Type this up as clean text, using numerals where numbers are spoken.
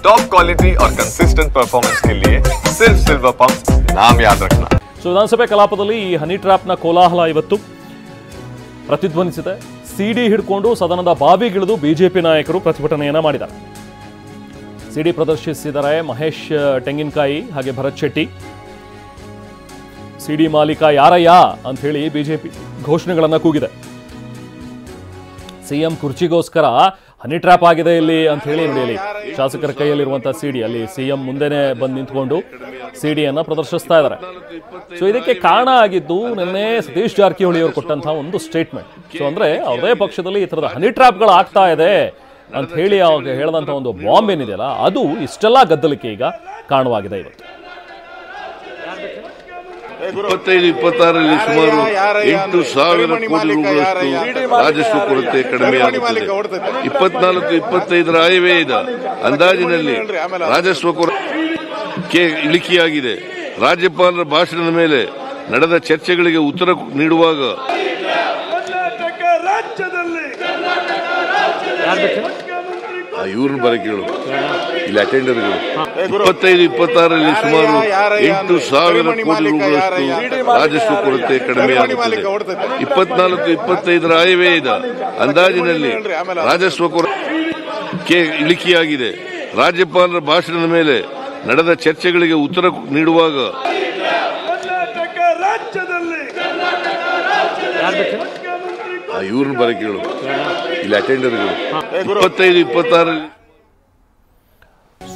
Top quality और consistent performance के लिए सिर्फ सिल्वर पंप नाम याद रखना। ಸೊ ವಿಧಾನಸಭೆ ಕಲಾಪದಲ್ಲಿ ಈ ಹನಿ ಟ್ರ್ಯಾಪ್ನ ಕೋಲಾಹಲ ಇವತ್ತು ಪ್ರತಿಧ್ವನಿಸಿದೆ. ಸಿಡಿ ಹಿಡ್ಕೊಂಡು ಸದನದ ಬಾವಿಗಿಳಿದು ಬಿಜೆಪಿ ನಾಯಕರು ಪ್ರತಿಭಟನೆಯನ್ನ ಮಾಡಿದ್ದಾರೆ. ಸಿಡಿ ಪ್ರದರ್ಶಿಸಿದ್ದಾರೆ ಮಹೇಶ್ ತೆಂಗಿನಕಾಯಿ ಹಾಗೆ ಭರತ್ ಶೆಟ್ಟಿ. ಸಿಡಿ ಮಾಲೀಕ ಯಾರಯ್ಯ ಅಂತ ಹೇಳಿ ಬಿಜೆಪಿ ಘೋಷಣೆಗಳನ್ನ ಕೂಗಿದೆ. ಸಿಎಂ ಕುರ್ಚಿಗೋಸ್ಕರ ಹನಿ ಟ್ರ್ಯಾಪ್ ಆಗಿದೆ ಇಲ್ಲಿ ಅಂತ ಹೇಳಿ ನೋಡಿ, ಶಾಸಕರ ಕೈಯಲ್ಲಿರುವಂತಹ ಸಿಡಿ ಅಲ್ಲಿ ಸಿಎಂ ಮುಂದೆನೆ ಬಂದು ನಿಂತ್ಕೊಂಡು ಸಿಡಿಯನ್ನ ಪ್ರದರ್ಶಿಸ್ತಾ ಇದ್ದಾರೆ. ಸೊ ಇದಕ್ಕೆ ಕಾರಣ ಆಗಿದ್ದು ನಿನ್ನೆ ಸತೀಶ್ ಜಾರಕಿಹೊಳಿ ಅವರು ಕೊಟ್ಟಂತಹ ಒಂದು ಸ್ಟೇಟ್ಮೆಂಟ್. ಸೊ ಅಂದ್ರೆ ಅವರದೇ ಪಕ್ಷದಲ್ಲಿ ಈ ತರದ ಹನಿ ಟ್ರ್ಯಾಪ್ಗಳು ಆಗ್ತಾ ಇದೆ ಅಂತ ಹೇಳಿ ಅವಾಗ ಹೇಳಿದಂಥ ಒಂದು ಬಾಂಬ್ ಏನಿದೆಯಲ್ಲ, ಅದು ಇಷ್ಟೆಲ್ಲ ಗದ್ದಲಕ್ಕೆ ಈಗ ಕಾರಣವಾಗಿದೆ. ಇವತ್ತು 25-26ರಲ್ಲಿ ಸುಮಾರು 8,000 ಕೋಟಿ ರೂಪಾಯಿಗಳಷ್ಟು ರಾಜಸ್ವ ಕೊರತೆ ಕಡಿಮೆಯಾಗುತ್ತದೆ. 24-25ರ ಆಯವ್ಯಯದ ಅಂದಾಜಿನಲ್ಲಿ ರಾಜಸ್ವ ಕೊರತೆ ಇಳಿಕೆಯಾಗಿದೆ. ರಾಜ್ಯಪಾಲರ ಭಾಷಣದ ಮೇಲೆ ನಡೆದ ಚರ್ಚೆಗಳಿಗೆ ಉತ್ತರ ನೀಡುವಾಗ ಇವ್ರನ್ನ ಬರಕೇಳು ಇಲ್ಲಿ ಅಟೆಂಡರ್ಗಳು 25-26ರಲ್ಲಿ ಸುಮಾರು 8,000 ಕೋಟಿ ರೂಪಾಯಿಗಳಷ್ಟು ರಾಜಸ್ವ ಕೊರತೆ ಕಡಿಮೆಯಾಗುತ್ತದೆ. 24-25ರ ಆಯವ್ಯಯದ ಅಂದಾಜಿನಲ್ಲಿ ರಾಜಸ್ವ ಕೊರತೆ ಇಳಿಕೆಯಾಗಿದೆ. ರಾಜ್ಯಪಾಲರ ಭಾಷಣದ ಮೇಲೆ ನಡೆದ ಚರ್ಚೆಗಳಿಗೆ ಉತ್ತರ ನೀಡುವಾಗ ಇವ್ರನ್ನ ಬರಕೇಳು ಇಲ್ಲಿ ಅಟೆಂಡರ್ಗಳು 25-26